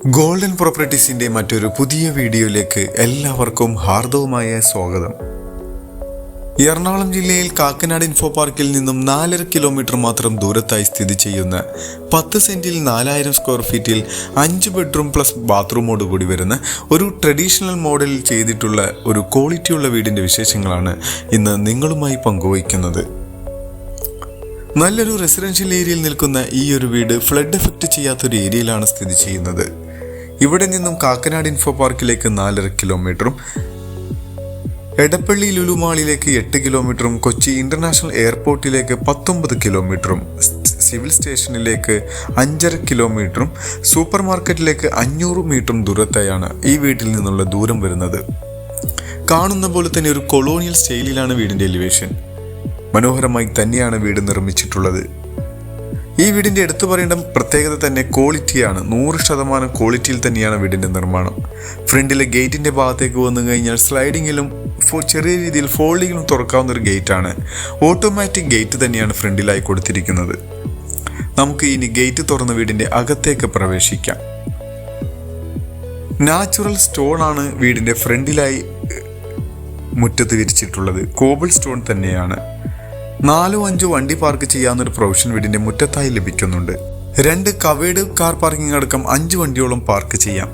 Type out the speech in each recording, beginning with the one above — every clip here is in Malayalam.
ഗോൾഡൻ പ്രോപ്പർട്ടീസിൻ്റെ മറ്റൊരു പുതിയ വീഡിയോയിലേക്ക് എല്ലാവർക്കും ഹാർദവമായ സ്വാഗതം. എറണാകുളം ജില്ലയിൽ കാക്കനാട് ഇൻഫോ പാർക്കിൽ നിന്നും 4.5 കിലോമീറ്റർ മാത്രം ദൂരത്തായി സ്ഥിതി ചെയ്യുന്ന 10 സെന്റിൽ 4000 സ്ക്വയർ ഫീറ്റിൽ 5 ബെഡ്റൂം പ്ലസ് ബാത്റൂമോട് കൂടി വരുന്ന ഒരു ട്രഡീഷണൽ മോഡലിൽ ചെയ്തിട്ടുള്ള ഒരു ക്വാളിറ്റിയുള്ള വീടിൻ്റെ വിശേഷങ്ങളാണ് ഇന്ന് നിങ്ങളുമായി പങ്കുവയ്ക്കുന്നത്. നല്ലൊരു റെസിഡൻഷ്യൽ ഏരിയയിൽ നിൽക്കുന്ന ഈ ഒരു വീട് ഫ്ലഡ് എഫക്റ്റ് ചെയ്യാത്തൊരു ഏരിയയിലാണ് സ്ഥിതി ചെയ്യുന്നത്. ഇവിടെ നിന്നും കാക്കനാട് ഇൻഫോ പാർക്കിലേക്ക് 4.5 കിലോമീറ്ററും എടപ്പള്ളി ലുലു മാളിലേക്ക് 8 കിലോമീറ്ററും കൊച്ചി ഇന്റർനാഷണൽ എയർപോർട്ടിലേക്ക് 19 കിലോമീറ്ററും സിവിൽ സ്റ്റേഷനിലേക്ക് 5.5 കിലോമീറ്ററും സൂപ്പർ മാർക്കറ്റിലേക്ക് 500 മീറ്ററും ദൂരത്തായാണ് ഈ വീട്ടിൽ നിന്നുള്ള ദൂരം വരുന്നത്. കാണുന്ന പോലെ തന്നെ ഒരു കൊളോണിയൽ സ്റ്റൈലിലാണ് വീടിൻ്റെ എലിവേഷൻ. മനോഹരമായി തന്നെയാണ് വീട് നിർമ്മിച്ചിട്ടുള്ളത്. ഈ വീടിൻ്റെ എടുത്തു പറയേണ്ട പ്രത്യേകത തന്നെ ക്വാളിറ്റിയാണ്. 100% ക്വാളിറ്റിയിൽ തന്നെയാണ് വീടിൻ്റെ നിർമ്മാണം. ഫ്രണ്ടിലെ ഗേറ്റിൻ്റെ ഭാഗത്തേക്ക് വന്നു കഴിഞ്ഞാൽ സ്ലൈഡിങ്ങിലും ചെറിയ രീതിയിൽ ഫോൾഡിങ്ങിലും തുറക്കാവുന്ന ഒരു ഗേറ്റാണ്. ഓട്ടോമാറ്റിക് ഗേറ്റ് തന്നെയാണ് ഫ്രണ്ടിലായി കൊടുത്തിരിക്കുന്നത്. നമുക്ക് ഇനി ഗേറ്റ് തുറന്ന വീടിൻ്റെ അകത്തേക്ക് പ്രവേശിക്കാം. നാച്ചുറൽ സ്റ്റോൺ ആണ് വീടിൻ്റെ ഫ്രണ്ടിലായി മുറ്റത്ത് വിരിച്ചിട്ടുള്ളത്. കോബിൾ സ്റ്റോൺ തന്നെയാണ്. 4-5 വണ്ടി പാർക്ക് ചെയ്യാവുന്നൊരു പ്രൊവിഷൻ വീടിൻ്റെ മുറ്റത്തായി ലഭിക്കുന്നുണ്ട്. 2 കവേർഡ് കാർ പാർക്കിംഗ് അടക്കം 5 വണ്ടിയോളം പാർക്ക് ചെയ്യാം.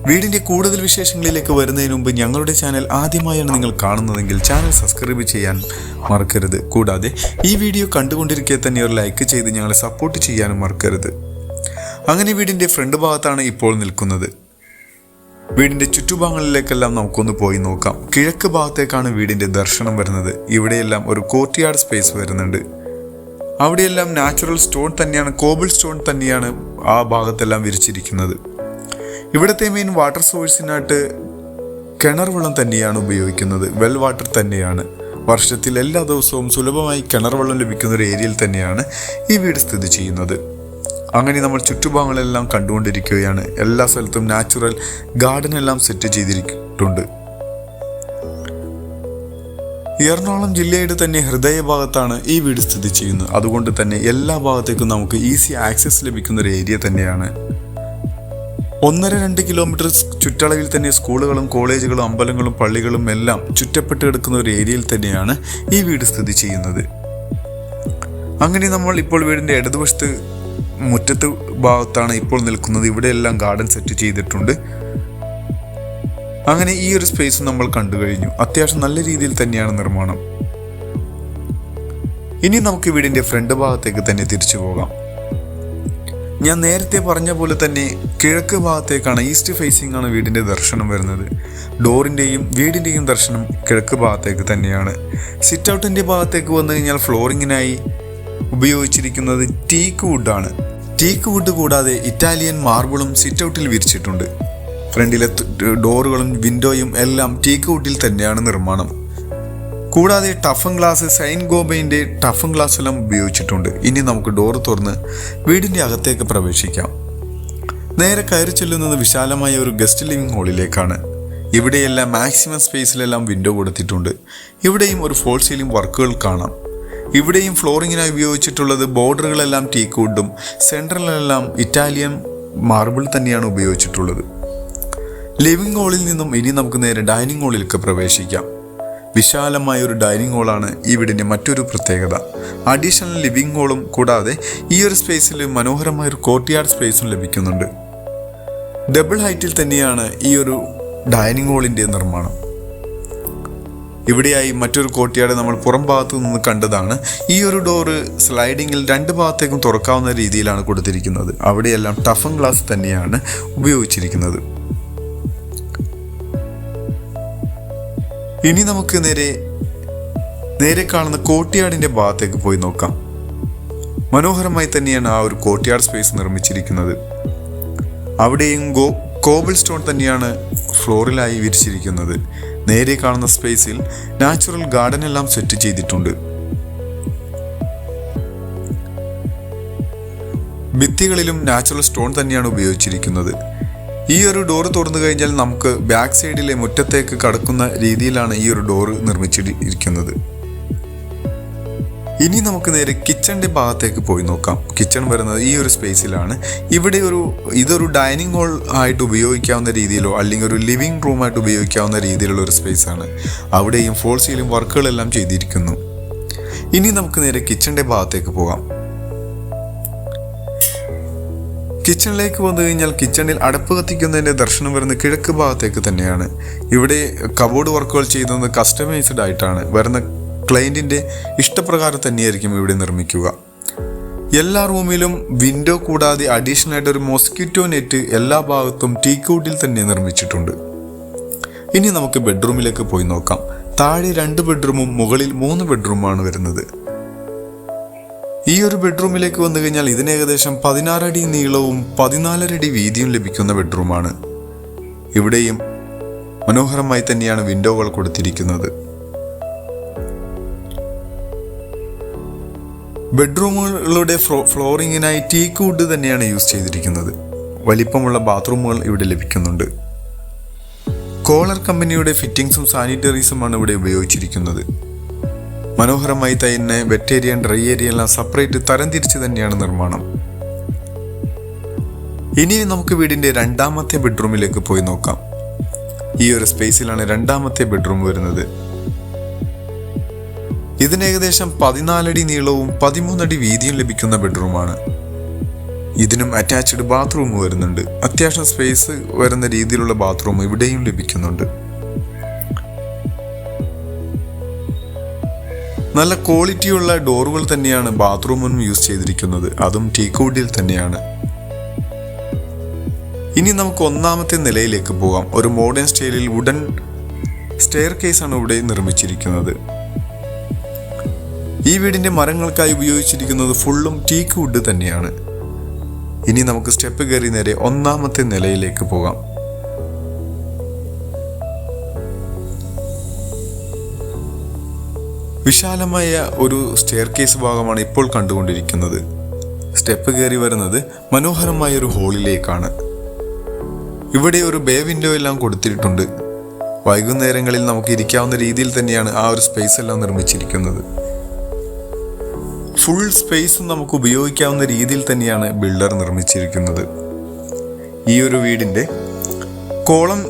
വീടിൻ്റെ കൂടുതൽ വിശേഷങ്ങളിലേക്ക് വരുന്നതിന് മുമ്പ് ഞങ്ങളുടെ ചാനൽ ആദ്യമായാണ് നിങ്ങൾ കാണുന്നതെങ്കിൽ ചാനൽ സബ്സ്ക്രൈബ് ചെയ്യാൻ മറക്കരുത്. കൂടാതെ ഈ വീഡിയോ കണ്ടുകൊണ്ടിരിക്കെ തന്നെ ഒരു ലൈക്ക് ചെയ്ത് ഞങ്ങളെ സപ്പോർട്ട് ചെയ്യാനും മറക്കരുത്. അങ്ങനെ വീടിൻ്റെ ഫ്രണ്ട് ഭാഗത്താണ് ഇപ്പോൾ നിൽക്കുന്നത്. വീടിൻ്റെ ചുറ്റുഭാഗങ്ങളിലേക്കെല്ലാം നമുക്കൊന്ന് പോയി നോക്കാം. കിഴക്ക് ഭാഗത്തേക്കാണ് വീടിൻ്റെ ദർശനം വരുന്നത്. ഇവിടെയെല്ലാം ഒരു കോർട്ട്യാർഡ് സ്പേസ് വരുന്നുണ്ട്. അവിടെയെല്ലാം നാച്ചുറൽ സ്റ്റോൺ തന്നെയാണ്, കോബിൾ സ്റ്റോൺ തന്നെയാണ് ആ ഭാഗത്തെല്ലാം വിരിച്ചിരിക്കുന്നത്. ഇവിടുത്തെ മെയിൻ വാട്ടർ സോഴ്സിനായിട്ട് കിണർ വെള്ളം തന്നെയാണ് ഉപയോഗിക്കുന്നത്. വെൽ വാട്ടർ തന്നെയാണ്. വർഷത്തിൽ എല്ലാ ദിവസവും സുലഭമായി കിണർ വെള്ളം ലഭിക്കുന്ന ഒരു ഏരിയയിൽ തന്നെയാണ് ഈ വീട് സ്ഥിതി ചെയ്യുന്നത്. അങ്ങനെ നമ്മൾ ചുറ്റുഭാഗങ്ങളെല്ലാം കണ്ടുകൊണ്ടിരിക്കുകയാണ്. എല്ലാ സ്ഥലത്തും നാച്ചുറൽ ഗാർഡൻ എല്ലാം സെറ്റ് ചെയ്തിരിക്കുന്നുണ്ട്. എറണാകുളം ജില്ലയുടെ തന്നെ ഹൃദയഭാഗത്താണ് ഈ വീട് സ്ഥിതി ചെയ്യുന്നത്. അതുകൊണ്ട് തന്നെ എല്ലാ ഭാഗത്തേക്കും നമുക്ക് ഈസി ആക്സസ് ലഭിക്കുന്ന ഒരു ഏരിയ തന്നെയാണ്. 1.5-2 കിലോമീറ്റർ ചുറ്റളവിൽ തന്നെ സ്കൂളുകളും കോളേജുകളും അമ്പലങ്ങളും പള്ളികളും എല്ലാം ചുറ്റപ്പെട്ട് കിടക്കുന്ന ഒരു ഏരിയയിൽ തന്നെയാണ് ഈ വീട് സ്ഥിതി ചെയ്യുന്നത്. അങ്ങനെ നമ്മൾ ഇപ്പോൾ വീടിൻ്റെ ഇടതുവശത്ത് മുറ്റത്ത് ഭാഗത്താണ് ഇപ്പോൾ നിൽക്കുന്നത്. ഇവിടെയെല്ലാം ഗാർഡൻ സെറ്റ് ചെയ്തിട്ടുണ്ട്. അങ്ങനെ ഈ ഒരു സ്പേസ് നമ്മൾ കണ്ടു കഴിഞ്ഞു. അത്യാവശ്യം നല്ല രീതിയിൽ തന്നെയാണ് നിർമ്മാണം. ഇനി നമുക്ക് വീടിൻ്റെ ഫ്രണ്ട് ഭാഗത്തേക്ക് തന്നെ തിരിച്ചു പോകാം. ഞാൻ നേരത്തെ പറഞ്ഞ പോലെ തന്നെ കിഴക്ക് ഭാഗത്തേക്കാണ്, ഈസ്റ്റ് ഫേസിംഗ് ആണ് വീടിൻ്റെ ദർശനം വരുന്നത്. ഡോറിൻ്റെയും വീടിൻ്റെയും ദർശനം കിഴക്ക് ഭാഗത്തേക്ക് തന്നെയാണ്. സിറ്റ് ഔട്ടിൻ്റെ ഭാഗത്തേക്ക് വന്നു കഴിഞ്ഞാൽ ഫ്ലോറിങ്ങിനായി ഉപയോഗിച്ചിരിക്കുന്നത് ടീക്ക് വുഡാണ്. ടീക്ക് വുഡ് കൂടാതെ ഇറ്റാലിയൻ മാർബിളും സിറ്റ് ഔട്ടിൽ വിരിച്ചിട്ടുണ്ട്. ഫ്രണ്ടിലെ ഡോറുകളും വിൻഡോയും എല്ലാം ടീക്ക് വുഡിൽ തന്നെയാണ് നിർമ്മാണം. കൂടാതെ ടഫൻ ഗ്ലാസ്, സൈൻ ഗോബൈൻ്റെ ടഫൻ ഗ്ലാസ് എല്ലാം ഉപയോഗിച്ചിട്ടുണ്ട്. ഇനി നമുക്ക് ഡോർ തുറന്ന് വീടിൻ്റെ അകത്തേക്ക് പ്രവേശിക്കാം. നേരെ കയറി ചെല്ലുന്നത് വിശാലമായ ഒരു ഗസ്റ്റ് ലിവിംഗ് ഹാളിലേക്കാണ്. ഇവിടെയെല്ലാം മാക്സിമം സ്പേസിലെല്ലാം വിൻഡോ കൊടുത്തിട്ടുണ്ട്. ഇവിടെയും ഒരു ഫോൾ സീലിംഗ് വർക്കുകൾ കാണാം. ഇവിടെയും ഫ്ലോറിങ്ങിനായി ഉപയോഗിച്ചിട്ടുള്ളത് ബോർഡറുകളെല്ലാം ടീക്ക് വുഡും സെൻട്രലിലെല്ലാം ഇറ്റാലിയൻ മാർബിൾ തന്നെയാണ് ഉപയോഗിച്ചിട്ടുള്ളത്. ലിവിംഗ് ഹാളിൽ നിന്നും ഇനി നമുക്ക് നേരെ ഡൈനിങ് ഹാളിലേക്ക് പ്രവേശിക്കാം. വിശാലമായ ഒരു ഡൈനിങ് ഹാളാണ് ഈ വീടിൻ്റെ മറ്റൊരു പ്രത്യേകത. അഡീഷണൽ ലിവിംഗ് ഹാളും കൂടാതെ ഈ ഒരു സ്പേസിൽ മനോഹരമായ ഒരു കോർട്ട്യാർഡ് സ്പേസും ലഭിക്കുന്നുണ്ട്. ഡബിൾ ഹൈറ്റിൽ തന്നെയാണ് ഈ ഒരു ഡൈനിങ് ഹാളിൻ്റെ നിർമ്മാണം. ഇവിടെയായി മറ്റൊരു കോർട്ട്യാർഡ് നമ്മൾ പുറം ഭാഗത്തു നിന്ന് കണ്ടതാണ്. ഈ ഒരു ഡോറ് സ്ലൈഡിങ്ങിൽ 2 ഭാഗത്തേക്കും തുറക്കാവുന്ന രീതിയിലാണ് കൊടുത്തിരിക്കുന്നത്. അവിടെയെല്ലാം ടഫൻ ഗ്ലാസ് തന്നെയാണ് ഉപയോഗിച്ചിരിക്കുന്നത്. ഇനി നമുക്ക് നേരെ കാണുന്ന കോർട്ട്യാർഡിൻ്റെ ഭാഗത്തേക്ക് പോയി നോക്കാം. മനോഹരമായി തന്നെയാണ് ആ ഒരു കോർട്ട്യാർഡ് സ്പേസ് നിർമ്മിച്ചിരിക്കുന്നത്. അവിടെയും കോബിൾ സ്റ്റോൺ തന്നെയാണ് ഫ്ലോറിലായി വിരിച്ചിരിക്കുന്നത്. നേരെ കാണുന്ന സ്പേസിൽ നാച്ചുറൽ ഗാർഡൻ എല്ലാം സെറ്റ് ചെയ്തിട്ടുണ്ട്. ഭിത്തികളിലും നാച്ചുറൽ സ്റ്റോൺ തന്നെയാണ് ഉപയോഗിച്ചിരിക്കുന്നത്. ഈ ഒരു ഡോറ് തുറന്നു കഴിഞ്ഞാൽ നമുക്ക് ബാക്ക് സൈഡിലെ മുറ്റത്തേക്ക് കടക്കുന്ന രീതിയിലാണ് ഈ ഒരു ഡോറ് നിർമ്മിച്ചിരിക്കുന്നത്. ഇനി നമുക്ക് നേരെ കിച്ചണിൻ്റെ ഭാഗത്തേക്ക് പോയി നോക്കാം. കിച്ചൺ വരുന്നത് ഈ ഒരു സ്പേസിലാണ്. ഇവിടെ ഇതൊരു ഡൈനിങ് ഹാൾ ആയിട്ട് ഉപയോഗിക്കാവുന്ന രീതിയിലോ അല്ലെങ്കിൽ ഒരു ലിവിങ് റൂമായിട്ട് ഉപയോഗിക്കാവുന്ന രീതിയിലുള്ള ഒരു സ്പേസാണ്. അവിടെയും ഫോൾ സീലിംഗ് വർക്കുകളെല്ലാം ചെയ്തിരിക്കുന്നു. ഇനി നമുക്ക് നേരെ കിച്ചണിൻ്റെ ഭാഗത്തേക്ക് പോകാം. കിച്ചണിലേക്ക് വന്നു കഴിഞ്ഞാൽ കിച്ചണിൽ അടുപ്പ് കത്തിക്കുന്നതിൻ്റെ ദർശനം വരുന്ന കിഴക്ക് ഭാഗത്തേക്ക് തന്നെയാണ്. ഇവിടെ കബോർഡ് വർക്കുകൾ ചെയ്യുന്നത് കസ്റ്റമൈസ്ഡ് ആയിട്ടാണ്. വരുന്ന ക്ലയൻറ്റിൻ്റെ ഇഷ്ടപ്രകാരം തന്നെയായിരിക്കും ഇവിടെ നിർമ്മിക്കുക. എല്ലാ റൂമിലും വിൻഡോ കൂടാതെ അഡീഷണൽ ആയിട്ട് ഒരു മോസ്കിറ്റോ നെറ്റ് എല്ലാ ഭാഗത്തും ടീക്കൂട്ടിൽ തന്നെ നിർമ്മിച്ചിട്ടുണ്ട്. ഇനി നമുക്ക് ബെഡ്റൂമിലേക്ക് പോയി നോക്കാം. താഴെ 2 ബെഡ്റൂമും മുകളിൽ 3 ബെഡ്റൂമാണ് വരുന്നത്. ഈ ഒരു ബെഡ്റൂമിലേക്ക് വന്നു കഴിഞ്ഞാൽ ഇതിന് ഏകദേശം 16 അടി നീളവും 14 അടി വീതിയും ലഭിക്കുന്ന ബെഡ്റൂമാണ്. ഇവിടെയും മനോഹരമായി തന്നെയാണ് വിൻഡോകൾ കൊടുത്തിരിക്കുന്നത്. ബെഡ്റൂമുകളുടെ ഫ്ലോറിങ്ങിനായി ടീക്ക് വുഡ് തന്നെയാണ് യൂസ് ചെയ്തിരിക്കുന്നത്. വലിപ്പമുള്ള ബാത്റൂമുകൾ ഇവിടെ ലഭിക്കുന്നുണ്ട്. കോളർ കമ്പനിയുടെ ഫിറ്റിംഗ്സും സാനിറ്ററീസുമാണ് ഇവിടെ ഉപയോഗിച്ചിരിക്കുന്നത്. മനോഹരമായി തന്നെ വെറ്റ് ഏരിയ ഡ്രൈ ഏരിയ എല്ലാം സെപ്പറേറ്റ് തരംതിരിച്ച് തന്നെയാണ് നിർമ്മാണം. ഇനി നമുക്ക് വീടിന്റെ 2ാമത്തെ ബെഡ്റൂമിലേക്ക് പോയി നോക്കാം. ഈ ഒരു സ്പേസിലാണ് 2ാമത്തെ ബെഡ്റൂം വരുന്നത്. ഇതിന് ഏകദേശം 14 അടി നീളവും 13 അടി വീതിയും ലഭിക്കുന്ന ബെഡ്റൂമാണ്. ഇതിനും അറ്റാച്ച്ഡ് ബാത്റൂം വരുന്നുണ്ട്. അത്യാവശ്യം സ്പേസ് വരുന്ന രീതിയിലുള്ള ബാത്റൂം ഇവിടെയും ലഭിക്കുന്നുണ്ട്. നല്ല ക്വാളിറ്റിയുള്ള ഡോറുകൾ തന്നെയാണ് ബാത്റൂമിനും യൂസ് ചെയ്തിരിക്കുന്നത്. അതും ടീക്കൂഡിൽ തന്നെയാണ്. ഇനി നമുക്ക് 1ാമത്തെ നിലയിലേക്ക് പോകാം. ഒരു മോഡേൺ സ്റ്റൈലിൽ വുഡൻ സ്റ്റെയർ കേസാണ് ഇവിടെ നിർമ്മിച്ചിരിക്കുന്നത്. ഈ വീടിന്റെ മരങ്ങൾക്കായി ഉപയോഗിച്ചിരിക്കുന്നത് ഫുള്ളും ടീക്ക് വുഡ് തന്നെയാണ്. ഇനി നമുക്ക് സ്റ്റെപ്പ് കയറി നേരെ 1ാമത്തെ നിലയിലേക്ക് പോകാം. വിശാലമായ ഒരു സ്റ്റെയർ കേസ് ഭാഗമാണ് ഇപ്പോൾ കണ്ടുകൊണ്ടിരിക്കുന്നത്. സ്റ്റെപ്പ് കയറി വരുന്നത് മനോഹരമായ ഒരു ഹോളിലേക്കാണ്. ഇവിടെ ഒരു ബേ വിൻഡോ എല്ലാം കൊടുത്തിട്ടുണ്ട്. വൈകുന്നേരങ്ങളിൽ നമുക്ക് ഇരിക്കാവുന്ന രീതിയിൽ തന്നെയാണ് ആ ഒരു സ്പേസ് എല്ലാം നിർമ്മിച്ചിരിക്കുന്നത്. ഫുൾ സ്പേസും നമുക്ക് ഉപയോഗിക്കാവുന്ന രീതിയിൽ തന്നെയാണ് ബിൽഡർ നിർമ്മിച്ചിരിക്കുന്നത്. ഈ ഒരു വീടിൻ്റെ കോളം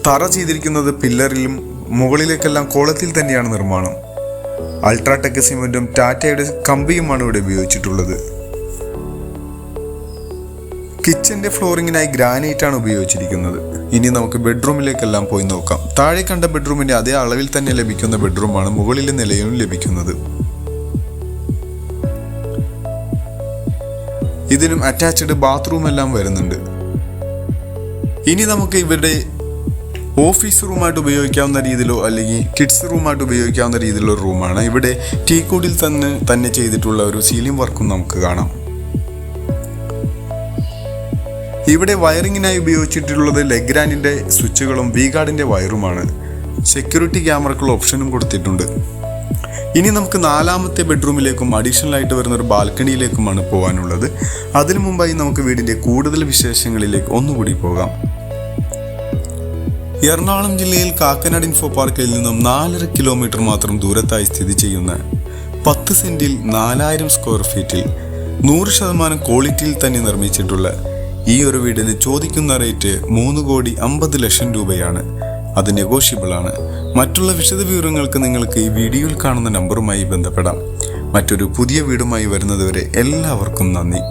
തറ ചെയ്തിരിക്കുന്നത് പില്ലറിലും മുകളിലേക്കെല്ലാം കോളത്തിൽ തന്നെയാണ് നിർമ്മാണം. അൾട്രാടെക് സിമെന്റും ടാറ്റയുടെ കമ്പിയുമാണ് ഇവിടെ ഉപയോഗിച്ചിട്ടുള്ളത്. കിച്ചന്റെ ഫ്ലോറിങ്ങിനായി ഗ്രാനൈറ്റ് ആണ് ഉപയോഗിച്ചിരിക്കുന്നത്. ഇനി നമുക്ക് ബെഡ്റൂമിലേക്കെല്ലാം പോയി നോക്കാം. താഴെ കണ്ട ബെഡ്റൂമിന്റെ അതേ അളവിൽ തന്നെ ലഭിക്കുന്ന ബെഡ്റൂമാണ് മുകളിലെ നിലയിലും ലഭിക്കുന്നത്. ഇതിനും അറ്റാച്ച്ഡ് ബാത്റൂം എല്ലാം വരുന്നുണ്ട്. ഇനി നമുക്ക് ഇവിടെ ഓഫീസ് റൂമായിട്ട് ഉപയോഗിക്കാവുന്ന രീതിയിലോ അല്ലെങ്കിൽ കിഡ്സ് റൂമായിട്ട് ഉപയോഗിക്കാവുന്ന രീതിയിലുള്ള റൂമാണ്. ഇവിടെ ടീക്കൂഡിൽ തന്നെ ചെയ്തിട്ടുള്ള ഒരു സീലിംഗ് വർക്കും നമുക്ക് കാണാം. ഇവിടെ വയറിങ്ങിനായി ഉപയോഗിച്ചിട്ടുള്ളത് ലെഗ്രാൻഡിന്റെ സ്വിച്ചുകളും വി-ഗാർഡിന്റെ വയറുമാണ്. സെക്യൂരിറ്റി ക്യാമറക്കുള്ള ഓപ്ഷനും കൊടുത്തിട്ടുണ്ട്. ഇനി നമുക്ക് 4ാമത്തെ ബെഡ്റൂമിലേക്കും അഡീഷണൽ ആയിട്ട് വരുന്ന ഒരു ബാൽക്കണിയിലേക്കുമാണ് പോകാനുള്ളത്. അതിനു മുമ്പായി നമുക്ക് വീടിന്റെ കൂടുതൽ വിശേഷങ്ങളിലേക്ക് ഒന്നുകൂടി പോകാം. എറണാകുളം ജില്ലയിൽ കാക്കനാട് ഇൻഫോ പാർക്കിൽ നിന്നും 4.5 കിലോമീറ്റർ മാത്രം ദൂരത്തായി സ്ഥിതി ചെയ്യുന്ന 10 സെന്റിൽ 4000 സ്ക്വയർ ഫീറ്റിൽ 100% ക്വാളിറ്റിയിൽ തന്നെ നിർമ്മിച്ചിട്ടുള്ള ഈ ഒരു വീടിന് ചോദിക്കുന്ന റേറ്റ് 3,50,00,000 രൂപയാണ്. അത് നെഗോഷ്യബിൾ ആണ്. മറ്റുള്ള വിശദവിവരങ്ങൾക്ക് നിങ്ങൾക്ക് ഈ വീഡിയോയിൽ കാണുന്ന നമ്പറുമായി ബന്ധപ്പെടാം. മറ്റൊരു പുതിയ വീടുമായി വരുന്നതുവരെ എല്ലാവർക്കും നന്ദി.